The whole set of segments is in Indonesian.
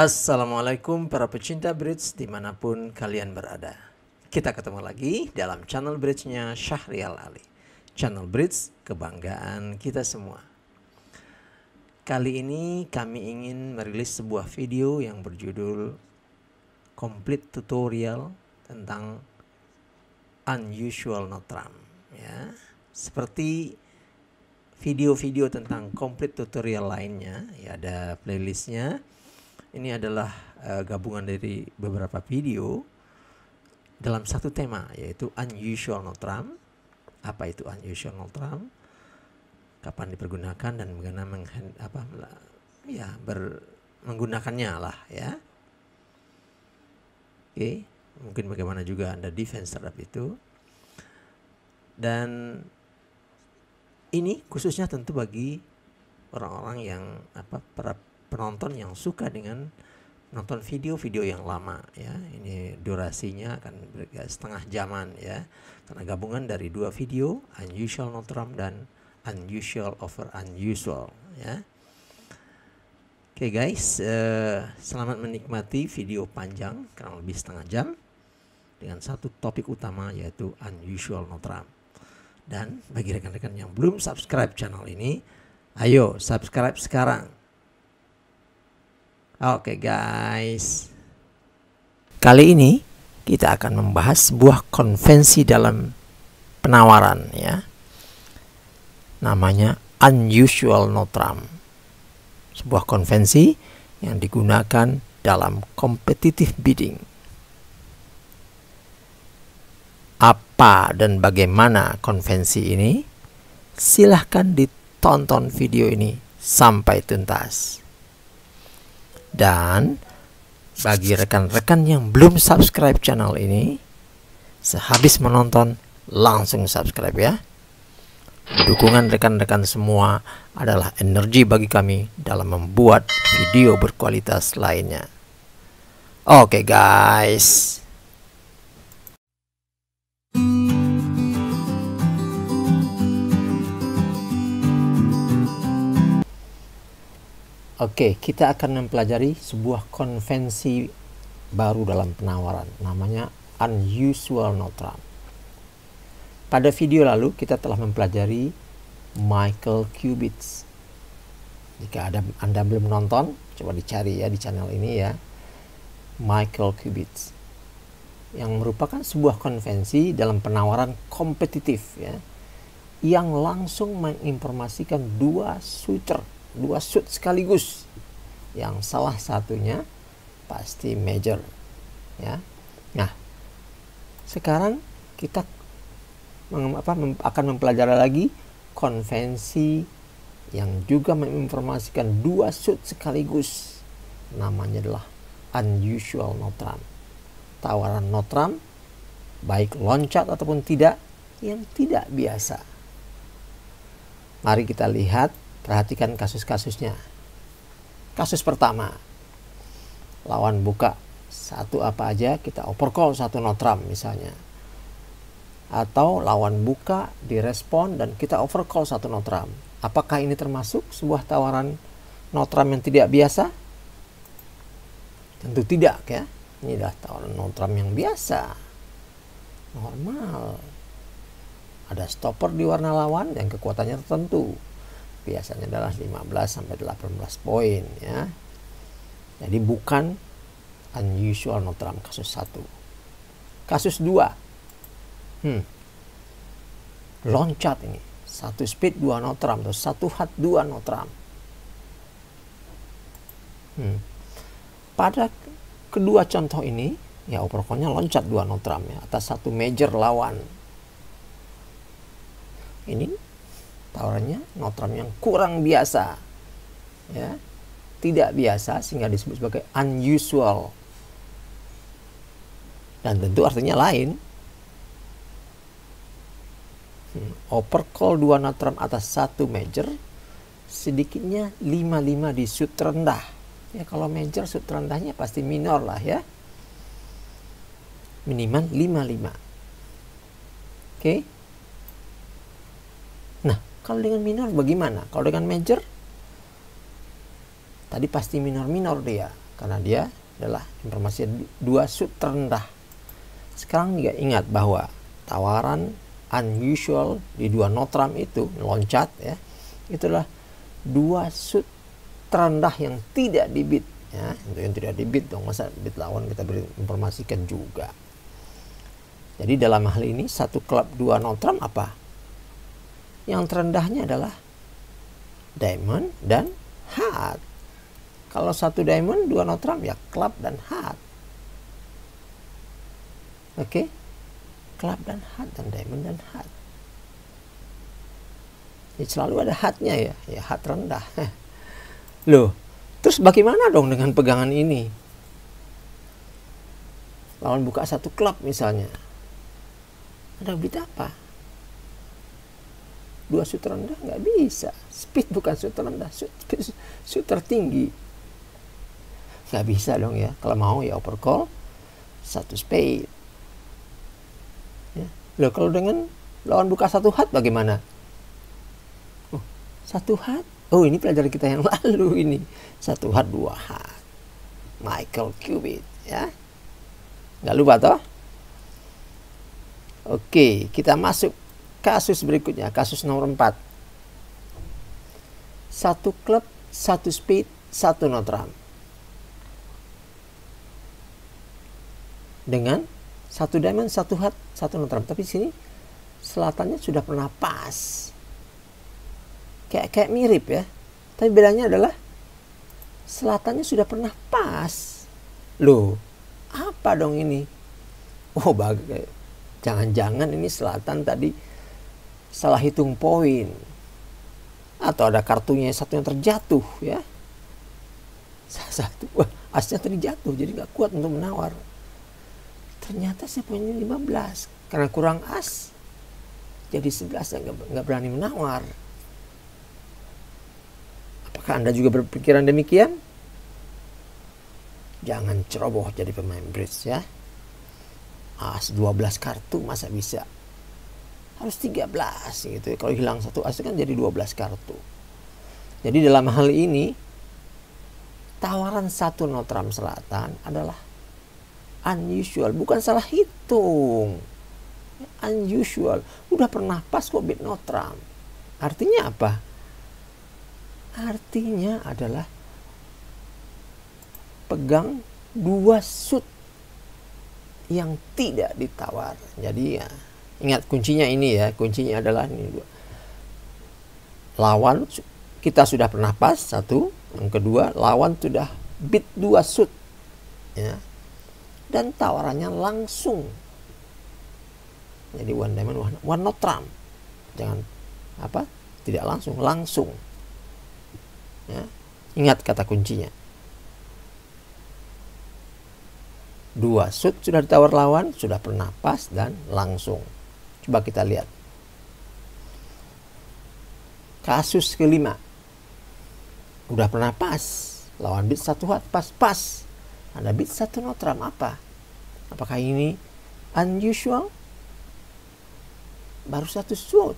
Assalamualaikum para pecinta bridge dimanapun kalian berada. Kita ketemu lagi dalam channel bridge-nya Syahrial Ali. Channel bridge kebanggaan kita semua. Kali ini kami ingin merilis sebuah video yang berjudul Complete Tutorial tentang Unusual Note Trump. Ya, seperti video-video tentang complete tutorial lainnya, ya ada playlistnya. Ini adalah gabungan dari beberapa video dalam satu tema, yaitu Unusual Note Trump. Apa itu Unusual Note Trump? Kapan dipergunakan dan bagaimana menggunakannya lah ya. Oke, mungkin bagaimana juga Anda defense terhadap itu. Dan ini khususnya tentu bagi orang-orang yang para penonton yang suka dengan nonton video-video yang lama ya. Ini durasinya akan setengah jaman ya, karena gabungan dari dua video, Unusual Note Trump dan Unusual over Unusual ya. Oke guys, selamat menikmati video panjang kurang lebih setengah jam dengan satu topik utama, yaitu Unusual Note Trump. Dan bagi rekan-rekan yang belum subscribe channel ini, ayo subscribe sekarang. Oke guys, kali ini kita akan membahas sebuah konvensi dalam penawaran ya, namanya Unusual Note Trump. Sebuah konvensi yang digunakan dalam competitive bidding. Apa dan bagaimana konvensi ini? Silahkan ditonton video ini sampai tuntas. Dan bagi rekan-rekan yang belum subscribe channel ini, sehabis menonton langsung subscribe ya. Dukungan rekan-rekan semua adalah energi bagi kami dalam membuat video berkualitas lainnya. Oke guys. Oke, kita akan mempelajari sebuah konvensi baru dalam penawaran, namanya Unusual Note Trump. Pada video lalu kita telah mempelajari Michael Kubitz. Jika Anda belum nonton, coba dicari ya di channel ini ya, Michael Kubitz, yang merupakan sebuah konvensi dalam penawaran kompetitif ya, yang langsung menginformasikan dua shoot sekaligus, yang salah satunya pasti major ya. Nah, sekarang kita akan mempelajari lagi konvensi yang juga menginformasikan dua shoot sekaligus, namanya adalah Unusual Note Trump. Tawaran Note Trump baik loncat ataupun tidak, yang tidak biasa. Mari kita lihat, perhatikan kasus-kasusnya. Kasus pertama, lawan buka satu apa aja, kita overcall satu Note Trump misalnya. Atau lawan buka direspon dan kita overcall satu Note Trump. Apakah ini termasuk sebuah tawaran Note Trump yang tidak biasa? Tentu tidak ya. Ini adalah tawaran Note Trump yang biasa, normal. Ada stopper di warna lawan yang kekuatannya tertentu. Biasanya adalah 15-18 poin ya. Jadi bukan Unusual Note Trump kasus 1. Kasus 2. Loncat ini. Satu speed 2 Note Trump atau satu hat 2 Note Trump. Pada kedua contoh ini ya, overcall-nya loncat 2 Note Trump ya, atas satu major lawan. Ini tawarannya Note Trump yang kurang biasa ya, tidak biasa, sehingga disebut sebagai unusual. Dan tentu artinya lain. Overcall 2 Note Trump atas satu major, sedikitnya 55 di shoot rendah ya. Kalau major shoot rendahnya pasti minor lah ya, minimal 55. Oke. Nah, kalau dengan minor bagaimana? Kalau dengan major tadi pasti minor-minor dia, karena dia adalah informasi dua shoot terendah. Sekarang juga ingat bahwa tawaran unusual di dua notram itu loncat ya, itulah dua shoot terendah yang tidak di bid ya. Untuk yang tidak di bid dong, masa bid lawan kita beri informasikan juga. Jadi dalam hal ini satu klub dua notram apa? Yang terendahnya adalah diamond dan heart. Kalau satu diamond dua notram ya club dan heart. Oke, club dan heart dan diamond dan heart. Jadi selalu ada heartnya ya heart rendah. Loh, terus bagaimana dong dengan pegangan ini? Lawan buka satu klub misalnya, ada bid apa? Dua shoot rendah nggak bisa. Speed bukan shoot rendah, shoot tertinggi. Nggak bisa dong ya. Kalau mau ya overcall satu spade. Ya. Loh, kalau dengan lawan buka satu heart bagaimana? Oh, satu heart. Oh, ini pelajaran kita yang lalu ini. Satu heart dua heart. Michael Cubitt ya. Nggak lupa toh? Oke, kita masuk kasus berikutnya, kasus nomor 4. Satu klub, satu spade, satu notram. Dengan satu diamond, satu heart, satu notram. Tapi sini selatannya sudah pernah pas. Kayak mirip ya. Tapi bedanya adalah selatannya sudah pernah pas. Loh, apa dong ini? Oh, jangan-jangan ini selatan tadi salah hitung poin, atau ada kartunya satu yang terjatuh ya. Satu, wah, asnya terjatuh jadi nggak kuat untuk menawar. Ternyata saya poinnya 15 karena kurang as, jadi 11 nggak berani menawar. Apakah Anda juga berpikiran demikian? Jangan ceroboh jadi pemain bridge ya. As 12 kartu masa bisa? Harus 13 gitu. Kalau hilang satu as kan jadi 12 kartu. Jadi dalam hal ini tawaran satu notram selatan adalah unusual, bukan salah hitung. Unusual. Udah pernah pas kok bid notram. Artinya apa? Artinya adalah pegang dua shoot yang tidak ditawar. Jadi ya, ingat kuncinya ini ya, kuncinya adalah ini. Lawan kita sudah pernah pas satu, yang kedua lawan sudah bid dua shoot ya, dan tawarannya langsung. Jadi one diamond, one notram. Jangan apa? Tidak langsung ya. Ingat kata kuncinya. Dua shoot sudah ditawar lawan, sudah pernah pas dan langsung. Coba kita lihat. Kasus kelima. Udah pernah pas, lawan bid satu heart, pas. Ada bid satu notram, apa? Apakah ini unusual? Baru satu shoot.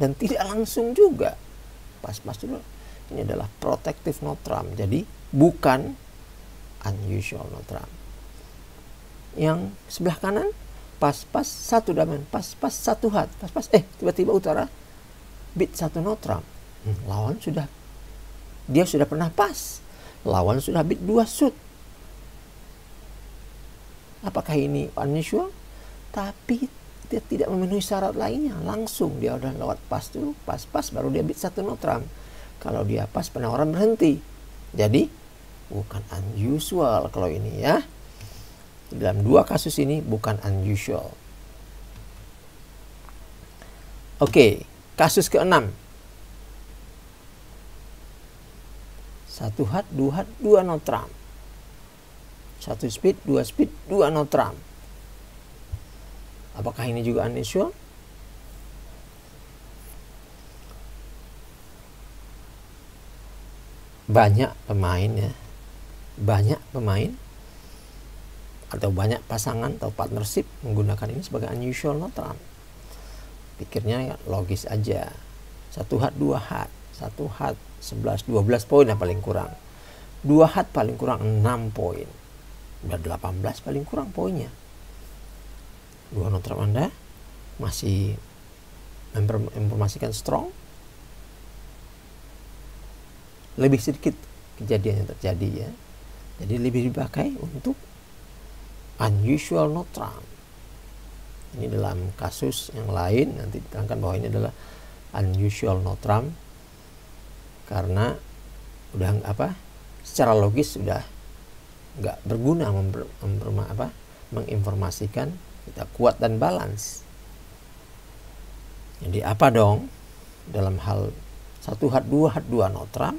Dan tidak langsung juga. Pas dulu. Ini adalah protective notram. Jadi bukan unusual notram. Yang sebelah kanan pas satu diamond, pas satu heart, pas tiba-tiba utara bid satu notram. Lawan dia sudah pernah pas, lawan sudah bid dua shoot. Apakah ini unusual? Tapi dia tidak memenuhi syarat lainnya. Langsung dia udah lewat pas dulu, pas baru dia bid satu notram. Kalau dia pas, penawaran berhenti. Jadi bukan unusual kalau ini ya. Dalam dua kasus ini bukan unusual. Oke, kasus ke-6. Satu heart, dua notram. Satu speed, dua notram. Apakah ini juga unusual? Banyak pemain atau banyak pasangan atau partnership menggunakan ini sebagai unusual notram. Pikirnya logis aja. Satu heart, dua heart, satu heart 11-12 poin yang paling kurang. 2 hat paling kurang 6 poin. Udah 18 paling kurang poinnya. 2 notram Anda masih mempermasikan strong. Lebih sedikit kejadian yang terjadi ya. Jadi lebih dipakai untuk unusual notram. Ini dalam kasus yang lain nanti diterangkan bahwa ini adalah unusual notram karena udah secara logis sudah nggak berguna menginformasikan kita kuat dan balance. Jadi apa dong dalam hal 1 hat 2 hat 2 notram?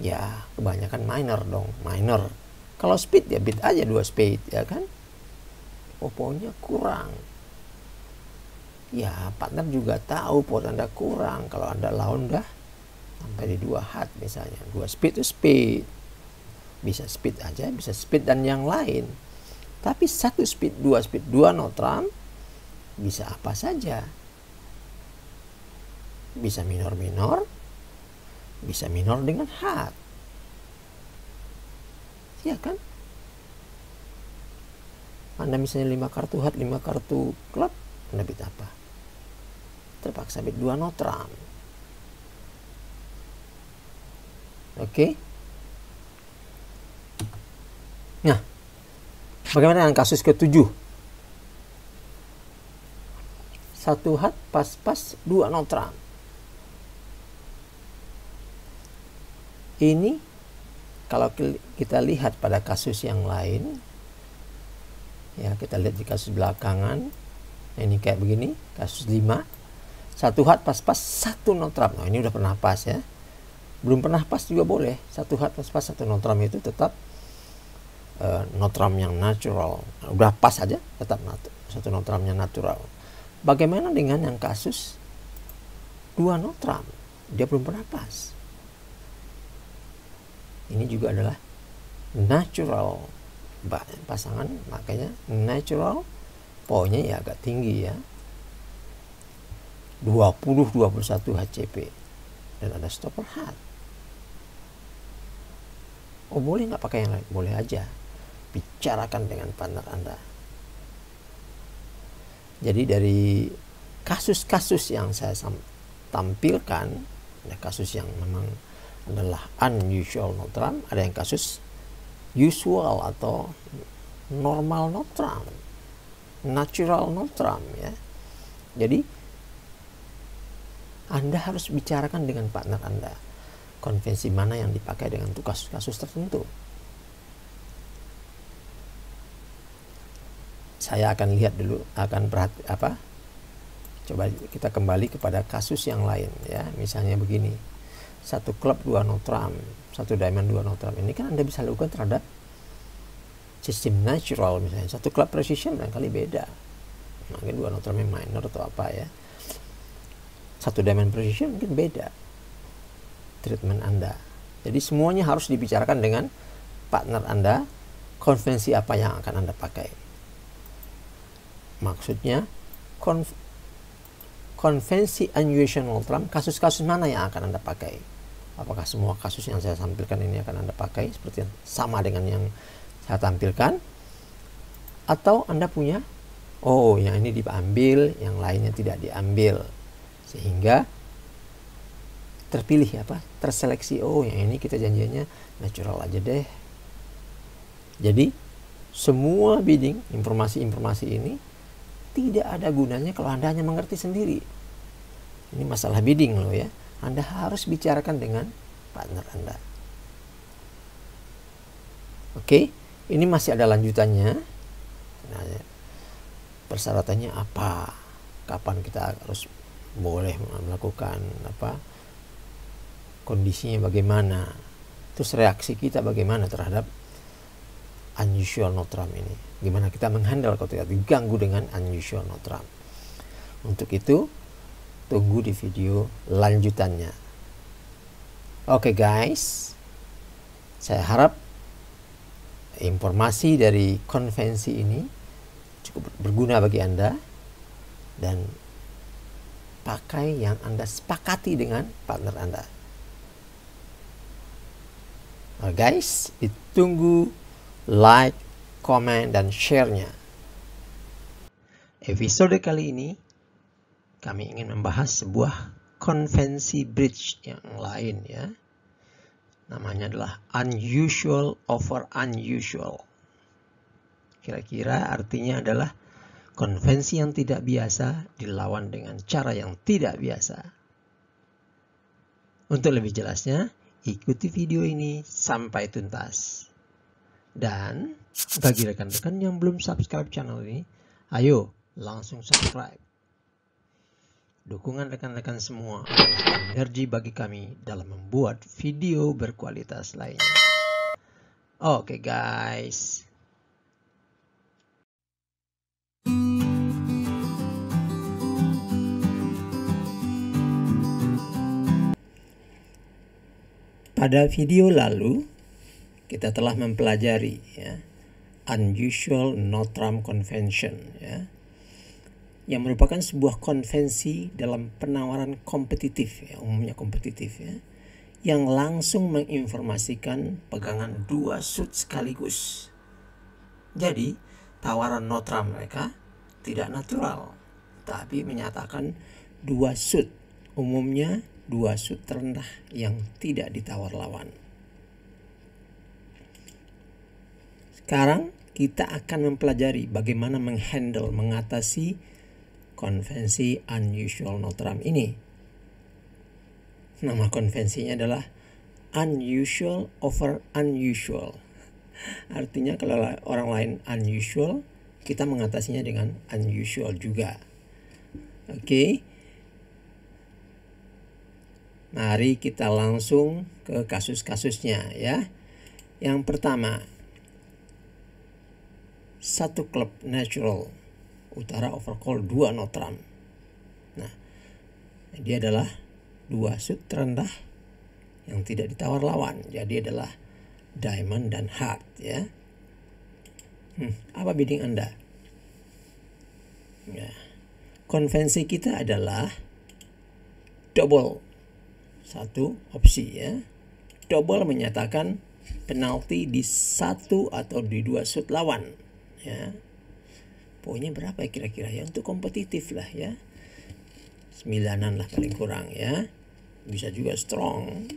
Ya kebanyakan minor dong, minor. Kalau speed ya beat aja 2 speed ya kan. Poinnya kurang. Ya partner juga tahu poin Anda kurang. Kalau Anda lawan dah sampai di 2 hat misalnya. 2 speed itu speed. Bisa speed aja, bisa speed dan yang lain. Tapi 1 speed, 2 speed, 2 notram bisa apa saja. Bisa minor-minor, bisa minor dengan hat. Ya kan? Anda misalnya 5 kartu hat, 5 kartu klub, Anda beat apa? Terpaksa beat 2 notram. Oke? Nah, bagaimana dengan kasus ke-7? 1 hat, pas-pas, 2 notram. Ini kalau kita lihat pada kasus yang lain, ya kita lihat di kasus belakangan, ini kayak begini, kasus 5, 1 hat pas-pas, 1 notram. Nah ini udah pernah pas ya. Belum pernah pas juga boleh. 1 hat pas-pas, 1 notram itu tetap notram yang natural. Udah pas aja, tetap 1 notramnya natural. Bagaimana dengan yang kasus 2 notram? Dia belum pernah pas. Ini juga adalah natural pasangan, makanya natural poinnya ya agak tinggi ya. 20-21 HCP dan ada stopper hat. Oh boleh nggak pakai yang lain? Boleh aja. Bicarakan dengan partner Anda. Jadi dari kasus-kasus yang saya tampilkan, ada kasus yang memang adalah unusual notram, ada yang kasus usual atau normal notram, natural notram ya. Jadi Anda harus bicarakan dengan partner Anda konvensi mana yang dipakai dengan kasus-kasus tertentu. Saya akan lihat dulu, coba kita kembali kepada kasus yang lain ya. Misalnya begini, 1 klub 2 notram, 1 diamond 2 notram. Ini kan Anda bisa lakukan terhadap sistem natural misalnya. 1 klub precision barangkali beda. Mungkin 2 notramnya minor atau apa ya. 1 diamond precision mungkin beda treatment Anda. Jadi semuanya harus dibicarakan dengan partner Anda, konvensi apa yang akan Anda pakai. Maksudnya konvensi unusual notram, kasus-kasus mana yang akan Anda pakai? Apakah semua kasus yang saya tampilkan ini akan Anda pakai seperti yang sama dengan yang saya tampilkan? Atau Anda punya, oh yang ini diambil, yang lainnya tidak diambil. Sehingga terpilih terseleksi, oh yang ini kita janjiannya natural aja deh. Jadi semua bidding, informasi-informasi ini tidak ada gunanya kalau Anda hanya mengerti sendiri. Ini masalah bidding loh ya. Anda harus bicarakan dengan partner Anda. Oke, ini masih ada lanjutannya. Nah, persyaratannya apa? Kapan kita harus boleh melakukan kondisinya bagaimana? Terus reaksi kita bagaimana terhadap unusual notram ini? Gimana kita menghandle kalau kita diganggu dengan unusual notram? Untuk itu tunggu di video lanjutannya. Oke guys, saya harap informasi dari konvensi ini cukup berguna bagi Anda dan pakai yang Anda sepakati dengan partner Anda. Guys, ditunggu like, komen, dan share-nya. Episode kali ini kami ingin membahas sebuah konvensi bridge yang lain ya. Namanya adalah unusual over unusual. Kira-kira artinya adalah konvensi yang tidak biasa dilawan dengan cara yang tidak biasa. Untuk lebih jelasnya, ikuti video ini sampai tuntas. Dan bagi rekan-rekan yang belum subscribe channel ini, ayo langsung subscribe. Dukungan rekan-rekan semua adalah energi bagi kami dalam membuat video berkualitas lainnya. Oke guys. Pada video lalu, kita telah mempelajari ya, Unusual No-Trump Convention ya, yang merupakan sebuah konvensi dalam penawaran kompetitif ya, umumnya kompetitif ya, yang langsung menginformasikan pegangan dua suit sekaligus. Jadi, tawaran no-trump mereka tidak natural, tapi menyatakan dua suit, umumnya dua suit terendah yang tidak ditawar lawan. Sekarang kita akan mempelajari bagaimana mengatasi konvensi unusual no-trump ini. Nama konvensinya adalah unusual over unusual. Artinya kalau orang lain unusual, kita mengatasinya dengan unusual juga. Oke. Mari kita langsung ke kasus-kasusnya ya. Yang pertama, satu klub natural utara overcall 2 no-trump. Nah, dia adalah dua suit terendah yang tidak ditawar lawan. Jadi adalah diamond dan heart ya. Apa bidding Anda? Ya. Konvensi kita adalah double. Satu opsi ya. Double menyatakan penalti di satu atau di dua shoot lawan ya. Poinnya berapa ya kira-kira ya, untuk kompetitif lah ya. 9-an lah paling kurang ya. Bisa juga strong.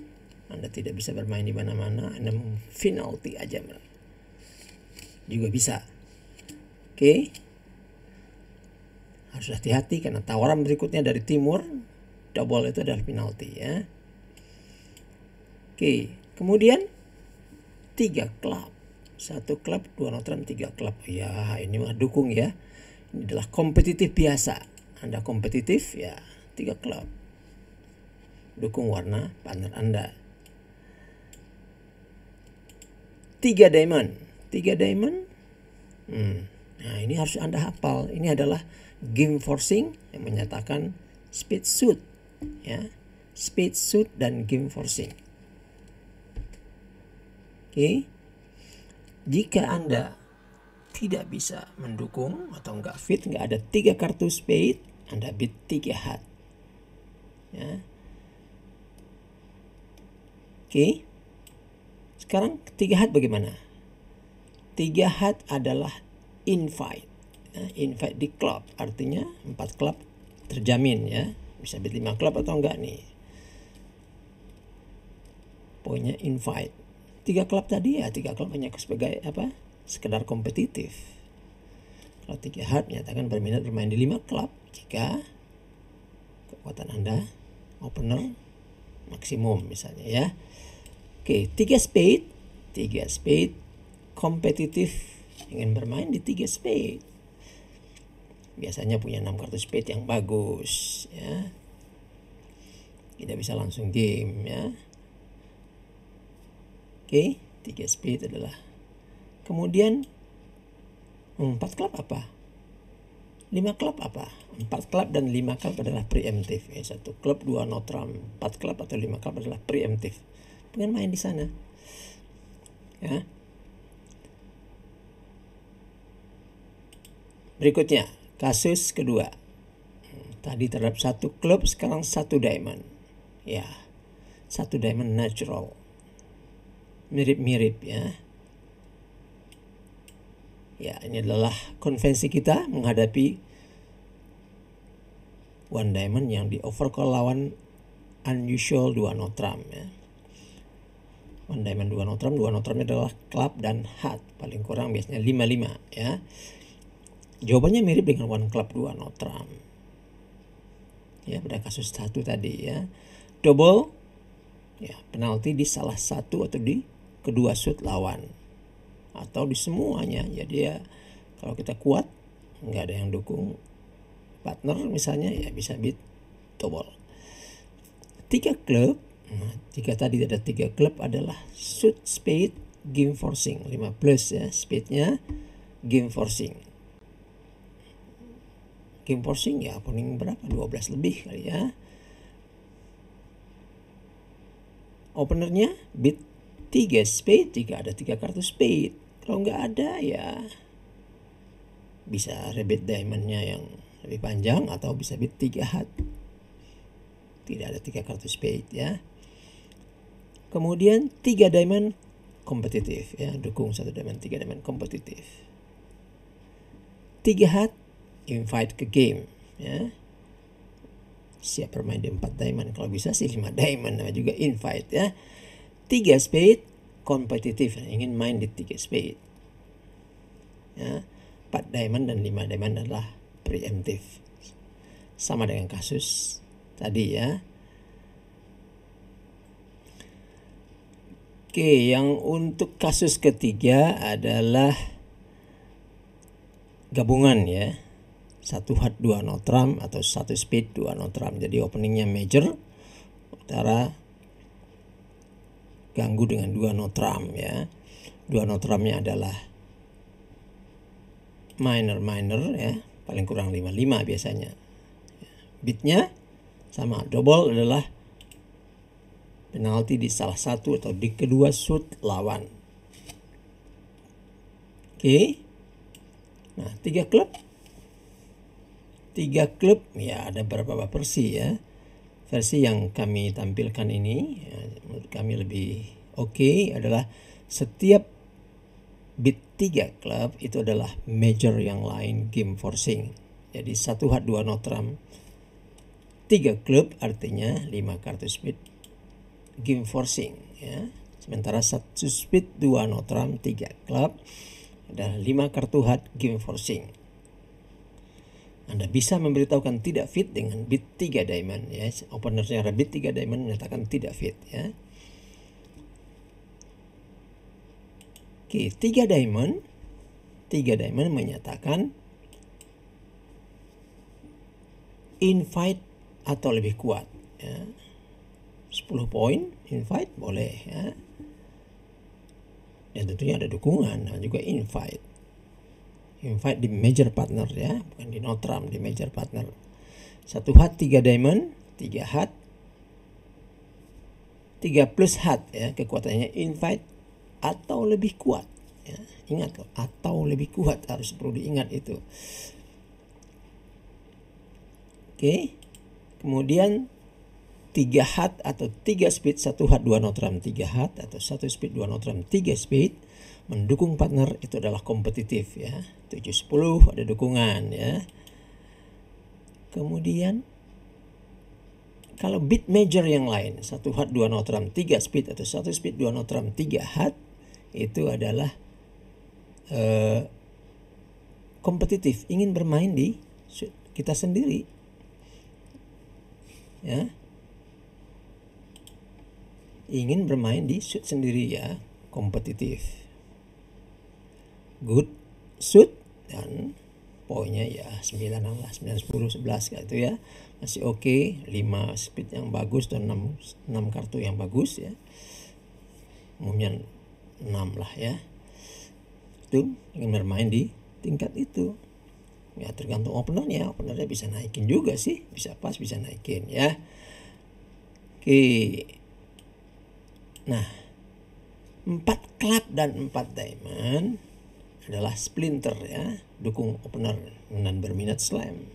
Anda tidak bisa bermain di mana-mana, Anda penalti aja juga bisa. Oke. Harus hati-hati karena tawaran berikutnya dari timur, double itu adalah penalti ya. Oke, kemudian 3 klub. 1 klub, 2 no-trump, 3 klub. Ya, ini mah dukung ya. Ini adalah kompetitif biasa. Anda kompetitif ya, 3 klub. Dukung warna partner Anda. 3 diamond. 3 diamond. Nah, ini harus Anda hafal. Ini adalah game forcing yang menyatakan speed suit ya. Speed suit dan game forcing. Oke. Jika Anda tidak bisa mendukung atau enggak fit, enggak ada 3 kartu spade, Anda bid 3 heart. Ya. Oke. Sekarang 3 heart bagaimana? 3 heart adalah invite. Ya, invite di klub, artinya 4 klub terjamin ya. Bisa bid 5 klub atau enggak nih. Poinnya invite. 3 klub tadi ya, 3 klub hanya sebagai apa? Sekedar kompetitif. Kalau 3 heart menyatakan berminat bermain di 5 klub jika kekuatan Anda opener maksimum misalnya ya. Oke, 3 spade. 3 spade kompetitif, ingin bermain di 3 spade. Biasanya punya 6 kartu spade yang bagus ya. Tidak bisa langsung game ya. Oke, 3 spade adalah. Kemudian 4 klub apa? 5 klub apa? 4 klub dan 5 klub adalah preemptif. 1 klub, 2 no-trump. 4 klub atau 5 klub adalah preemptif. Pengen main di sana. Ya. Berikutnya, kasus kedua. Tadi terhadap 1 klub, sekarang 1 diamond. Ya, 1 diamond natural. mirip-mirip ya. Ya, ini adalah konvensi kita menghadapi one diamond yang di overcall lawan unusual 2 no trump ya. One diamond 2 no trump adalah club dan heart, paling kurang biasanya 5-5 ya. Jawabannya mirip dengan one club 2 no trump. Ya, pada kasus 1 tadi ya. Double ya, penalti di salah satu atau di kedua suit lawan atau di semuanya. Jadi ya kalau kita kuat nggak ada yang dukung partner misalnya ya bisa beat double. 3 klub, nah, jika tadi ada 3 klub adalah suit spade game forcing 5 plus ya, spade-nya game forcing. Game forcing ya opening berapa? 12 lebih kali ya. Openernya beat 3 spade jika ada 3 kartu spade. Kalau nggak ada ya bisa rebate diamondnya yang lebih panjang atau bisa beat 3 heart. Tidak ada 3 kartu spade ya. Kemudian 3 diamond kompetitif ya, dukung 1 diamond, 3 diamond kompetitif. 3 heart invite ke game ya. Siap bermain di 4 diamond, kalau bisa sih 5 diamond juga invite ya. 3 spade kompetitif, ingin main di 3 spade ya. 4 diamond dan 5 diamond adalah preemptive, sama dengan kasus tadi ya. Oke, yang untuk kasus ketiga adalah gabungan ya. 1 heart 2 no trump atau 1 spade 2 no trump. Jadi openingnya major, utara ganggu dengan 2 no trump ya. 2 no trumpnya adalah minor ya, paling kurang 5-5 biasanya. Beatnya sama, double adalah penalti di salah satu atau di kedua suit lawan. Oke. Nah, 3 klub. 3 klub ya, ada beberapa versi ya. Versi yang kami tampilkan ini ya, menurut kami lebih oke adalah setiap beat 3 klub itu adalah major yang lain game forcing. Jadi 1 heart 2 no trump 3 klub artinya 5 kartu spade game forcing ya. Sementara 1 spade 2 no trump 3 klub adalah 5 kartu heart game forcing. Anda bisa memberitahukan tidak fit dengan beat 3 diamond ya. Openernya beat 3 diamond menyatakan tidak fit ya. Oke, 3 diamond menyatakan invite atau lebih kuat ya. 10 poin invite boleh ya. Dan tentunya ada dukungan dan juga invite di major partner ya, bukan di no trump, di major partner. 1 heart 3 diamond, 3 heart 3 plus heart ya, kekuatannya invite atau lebih kuat ya. Ingat loh, atau lebih kuat, harus perlu diingat itu. Oke. Kemudian 3 heart atau 3 speed, 1 heart 2 no trump 3 heart atau 1 speed 2 no trump 3 speed mendukung partner itu adalah kompetitif ya. 7-10 ada dukungan ya. Kemudian kalau beat major yang lain 1 heart 2 no trump 3 speed atau 1 speed 2 no trump 3 heart itu adalah kompetitif, ingin bermain di kita sendiri ya. Ingin bermain di shoot sendiri ya, kompetitif. Good shoot dan poinnya ya 9 lah, 9, 10, 11 kayak itu ya. Masih oke, 5 speed yang bagus dan 6 kartu yang bagus ya. Umumnya 6 lah ya. Itu ingin bermain di tingkat itu. Ya tergantung openernya bisa naikin juga sih, bisa pas bisa naikin ya. Oke. Nah, 4 club dan 4 diamond adalah splinter ya, dukung opener dan berminat slam.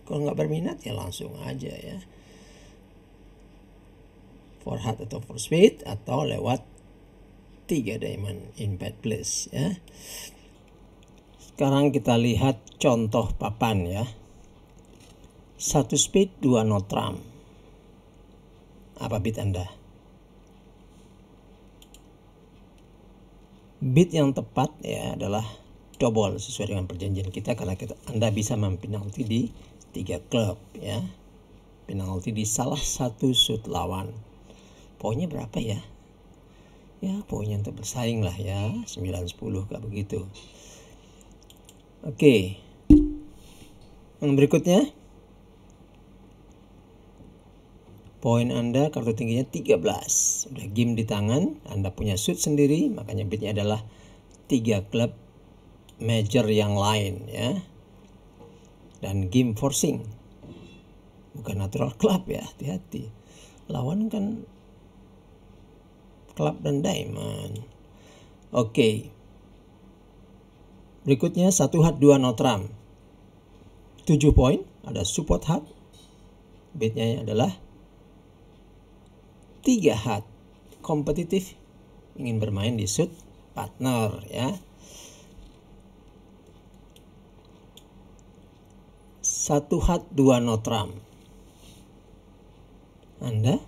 Kalau nggak berminat ya langsung aja ya. 4 heart atau 4 spade atau lewat 3 diamond invite plus ya. Sekarang kita lihat contoh papan ya. 1 spade 2 no trump. Apa bid Anda? Bid yang tepat ya adalah double sesuai dengan perjanjian kita, karena Anda bisa mempenalti di 3 klub ya. Penalti di salah satu shoot lawan. Poinnya berapa ya? Ya poinnya untuk bersaing lah ya, 9-10 kayak begitu. Oke. Yang berikutnya, poin Anda kartu tingginya 13. Udah game di tangan, Anda punya shoot sendiri, makanya bidnya adalah 3 klub major yang lain ya. Dan game forcing, bukan natural club ya, hati-hati. Lawan kan club dan diamond. Oke. Berikutnya 1 hat 2 no trump. 7 poin, ada support hat. Bidnya adalah 3 hat. Kompetitif, ingin bermain di shoot partner ya. 1 hat 2 no trump. Anda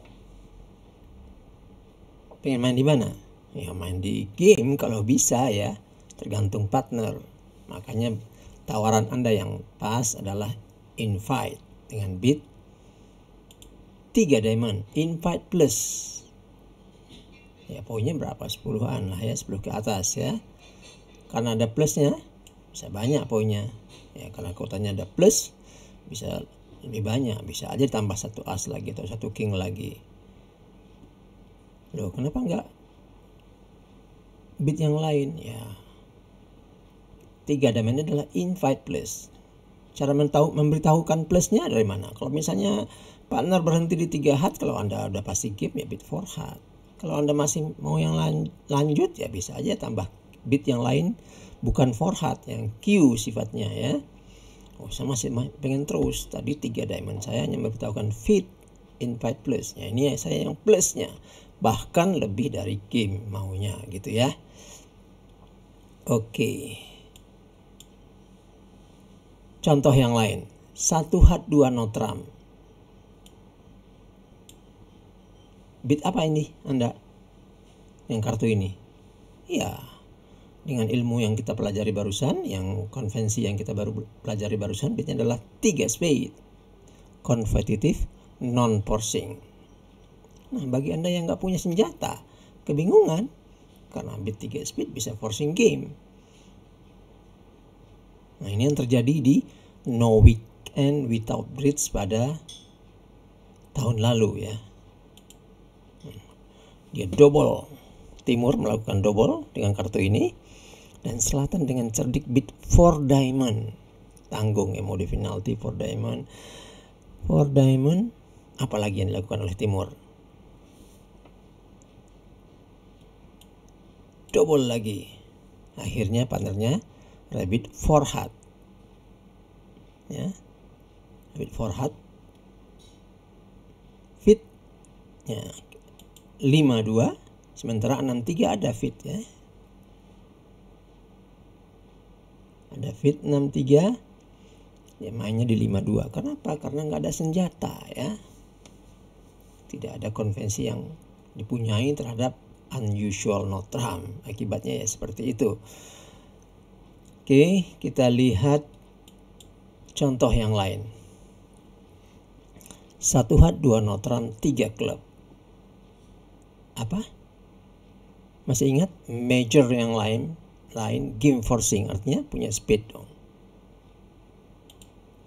pengen main di mana? Ya main di game kalau bisa ya, tergantung partner. Makanya tawaran Anda yang pas adalah invite dengan bid 3 diamond, invite plus. Ya poinnya berapa? 10-an lah ya, 10 ke atas ya. Karena ada plusnya, bisa banyak poinnya. Ya karena kotanya ada plus, bisa lebih banyak, bisa aja tambah 1 as lagi atau 1 king lagi. Loh, kenapa enggak bid yang lain? Ya, 3 diamond adalah invite plus. Cara memberitahukan plusnya dari mana? Kalau misalnya partner berhenti di 3 hat, kalau Anda udah pasti game ya bid 4 hat. Kalau Anda masih mau yang lanjut ya bisa aja tambah bid yang lain, bukan 4 hat, yang Q sifatnya ya. Oh, saya masih pengen terus. Tadi 3 diamond, saya hanya memberitahukan fit invite plus. Ya, ini saya yang plusnya. Bahkan lebih dari game maunya gitu ya. Oke. Contoh yang lain. 1 hat 2 no trump. Bid apa ini Anda? Yang kartu ini. Ya, dengan ilmu yang kita pelajari barusan, yang konvensi yang kita baru pelajari barusan, bidnya adalah 3 spade. Kompetitif, non forcing. Nah, bagi Anda yang nggak punya senjata, kebingungan, karena bid 3 spade bisa forcing game. Nah, ini yang terjadi di No Weekend Without Bridge pada tahun lalu ya. Dia double. Timur melakukan double dengan kartu ini, dan selatan dengan cerdik bid 4 diamond. Tanggung ya, mode penalti 4 diamond. 4 diamond, apalagi yang dilakukan oleh timur? Double lagi. Akhirnya partnernya rabbit 4 hat. Ya. Rabbit 4 hat. Fit. Ya. 5-2. Sementara 6-3 ada fit ya. Ada fit 6-3. Ya mainnya di 5-2. Kenapa? Karena nggak ada senjata ya. Tidak ada konvensi yang dipunyai terhadap unusual no trump. Akibatnya ya seperti itu. Oke, kita lihat contoh yang lain. 1 hat 2 no trump 3 klub. Apa? Masih ingat? Major yang lain game forcing, artinya punya speed dong.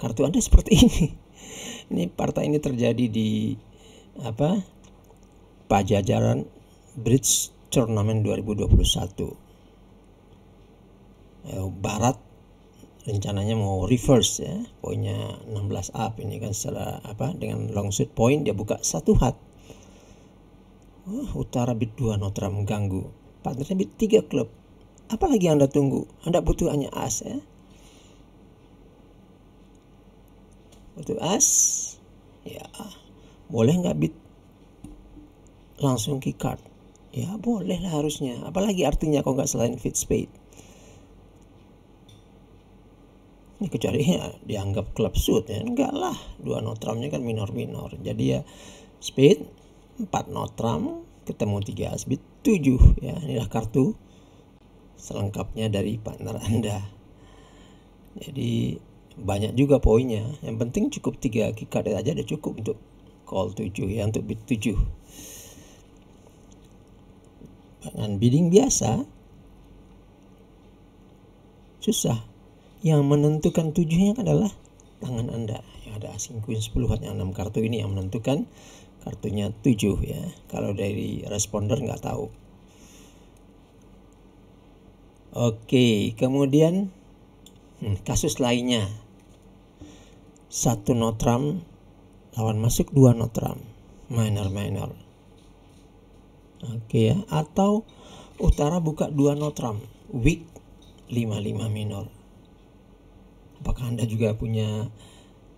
Kartu Anda seperti ini. Ini partai ini terjadi di Pajajaran Bridge Tournament 2021. Barat rencananya mau reverse ya, poinnya 16 up ini kan secara dengan long shoot point dia buka 1 hat. Utara bid 2 no trump ganggu. Partnernya bid 3 klub. Apalagi Anda tunggu? Anda butuh hanya as ya. Butuh as. Ya. Boleh nggak bid langsung key card? ya boleh lah harusnya. Apalagi artinya kalau nggak selain fit speed. Ini kecuali ya dianggap club shoot ya, enggak lah, 2 notramnya kan minor-minor. Jadi ya speed 4 notram ketemu 3 speed 7 ya. Inilah kartu selengkapnya dari partner Anda. Jadi banyak juga poinnya. Yang penting cukup 3 key card aja udah cukup untuk call 7 ya, untuk bid 7. Dengan bidding biasa susah. Yang menentukan 7-nya adalah tangan Anda. Yang ada asing queen 10 yang 6 kartu ini yang menentukan kartunya 7 ya. Kalau dari responder nggak tahu. Oke, kemudian kasus lainnya. 1 notram lawan masuk 2 notram. Minor. Oke ya, atau utara buka 2 notram, weak 5-5 minor. Apakah Anda juga punya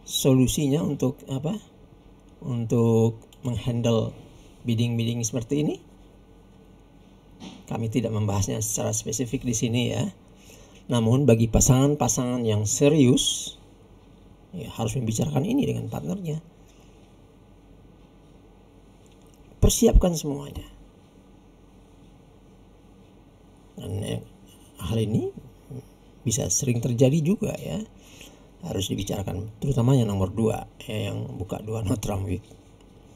solusinya untuk apa? Untuk menghandle bidding seperti ini? Kami tidak membahasnya secara spesifik di sini ya. Namun bagi pasangan-pasangan yang serius, ya harus membicarakan ini dengan partnernya. Persiapkan semuanya. Dan hal ini bisa sering terjadi juga ya. Harus dibicarakan, terutama yang nomor 2 ya, yang buka 2 notram weak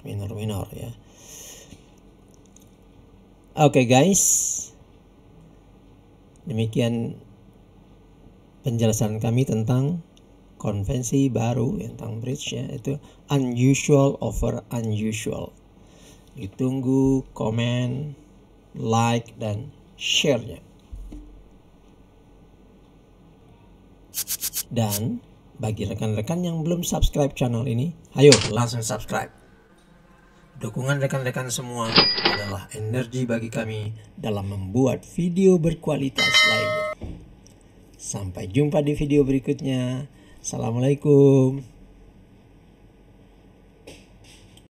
minor ya. Oke guys, demikian penjelasan kami tentang konvensi baru tentang bridge ya, itu unusual over unusual. Ditunggu komen, like dan share-nya. Dan bagi rekan-rekan yang belum subscribe channel ini, ayo langsung subscribe. Dukungan rekan-rekan semua adalah energi bagi kami dalam membuat video berkualitas lainnya. Sampai jumpa di video berikutnya. Assalamualaikum.